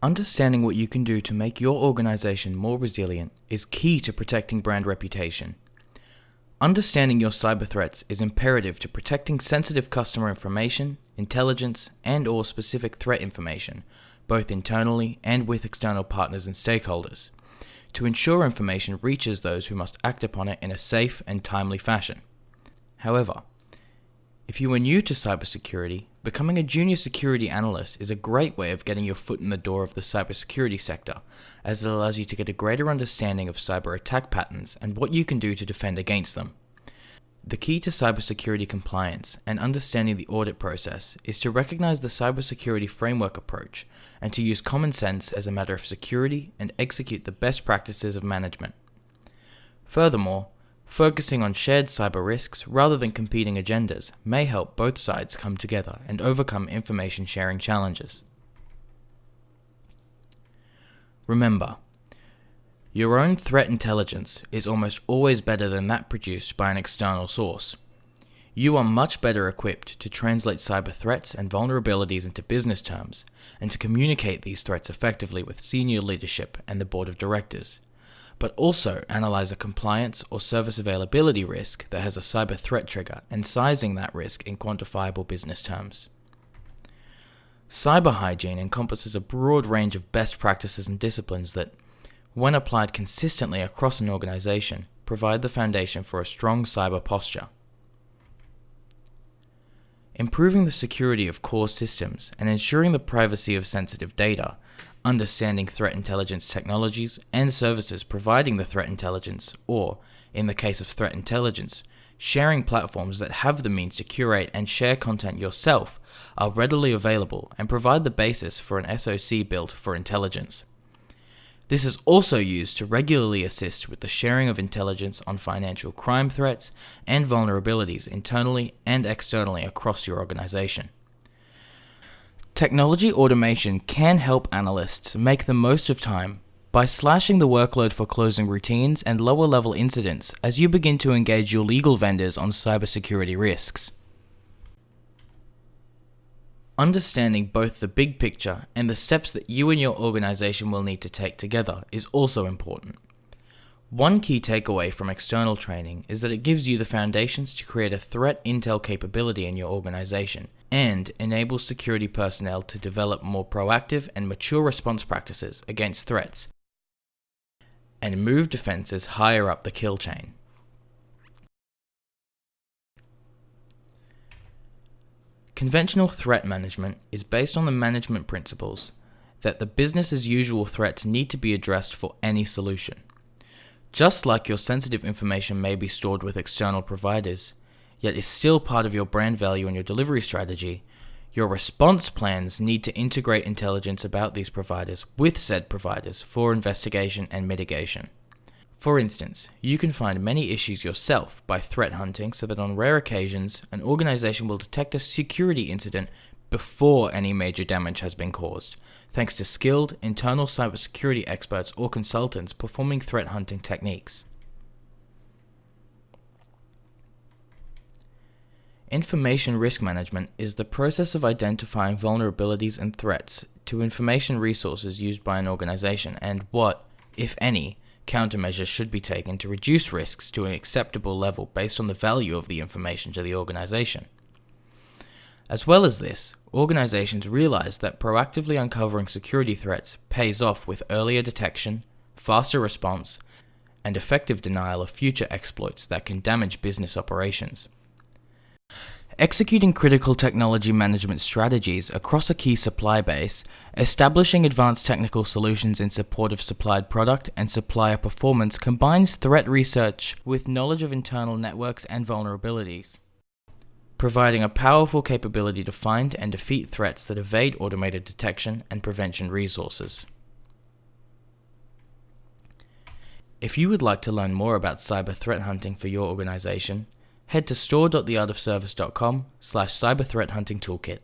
Understanding what you can do to make your organization more resilient is key to protecting brand reputation. Understanding your cyber threats is imperative to protecting sensitive customer information, intelligence, and/or specific threat information, both internally and with external partners and stakeholders, to ensure information reaches those who must act upon it in a safe and timely fashion. However, if you are new to cybersecurity, becoming a junior security analyst is a great way of getting your foot in the door of the cybersecurity sector, as it allows you to get a greater understanding of cyber attack patterns and what you can do to defend against them. The key to cybersecurity compliance and understanding the audit process is to recognize the cybersecurity framework approach and to use common sense as a matter of security and execute the best practices of management. Furthermore, focusing on shared cyber risks rather than competing agendas may help both sides come together and overcome information sharing challenges. Remember, your own threat intelligence is almost always better than that produced by an external source. You are much better equipped to translate cyber threats and vulnerabilities into business terms and to communicate these threats effectively with senior leadership and the board of directors, but also analyze a compliance or service availability risk that has a cyber threat trigger and sizing that risk in quantifiable business terms. Cyber hygiene encompasses a broad range of best practices and disciplines that, when applied consistently across an organization, provide the foundation for a strong cyber posture. Improving the security of core systems and ensuring the privacy of sensitive data, understanding threat intelligence technologies and services providing the threat intelligence, or, in the case of threat intelligence, sharing platforms that have the means to curate and share content yourself are readily available and provide the basis for an SOC built for intelligence. This is also used to regularly assist with the sharing of intelligence on financial crime threats and vulnerabilities internally and externally across your organization. Technology automation can help analysts make the most of time by slashing the workload for closing routines and lower-level incidents as you begin to engage your legal vendors on cybersecurity risks. Understanding both the big picture and the steps that you and your organization will need to take together is also important. One key takeaway from external training is that it gives you the foundations to create a threat intel capability in your organization and enables security personnel to develop more proactive and mature response practices against threats and move defenses higher up the kill chain. Conventional threat management is based on the management principles that the business as usual threats need to be addressed for any solution. Just like your sensitive information may be stored with external providers, yet is still part of your brand value and your delivery strategy, your response plans need to integrate intelligence about these providers with said providers for investigation and mitigation. For instance, you can find many issues yourself by threat hunting so that on rare occasions, an organization will detect a security incident before any major damage has been caused, thanks to skilled internal cybersecurity experts or consultants performing threat hunting techniques. Information risk management is the process of identifying vulnerabilities and threats to information resources used by an organization and what, if any, countermeasures should be taken to reduce risks to an acceptable level based on the value of the information to the organization. As well as this, organizations realize that proactively uncovering security threats pays off with earlier detection, faster response, and effective denial of future exploits that can damage business operations. Executing critical technology management strategies across a key supply base, establishing advanced technical solutions in support of supplied product and supplier performance combines threat research with knowledge of internal networks and vulnerabilities, providing a powerful capability to find and defeat threats that evade automated detection and prevention resources. If you would like to learn more about cyber threat hunting for your organization, head to store.theartofservice.com/cyberthreathuntingtoolkit.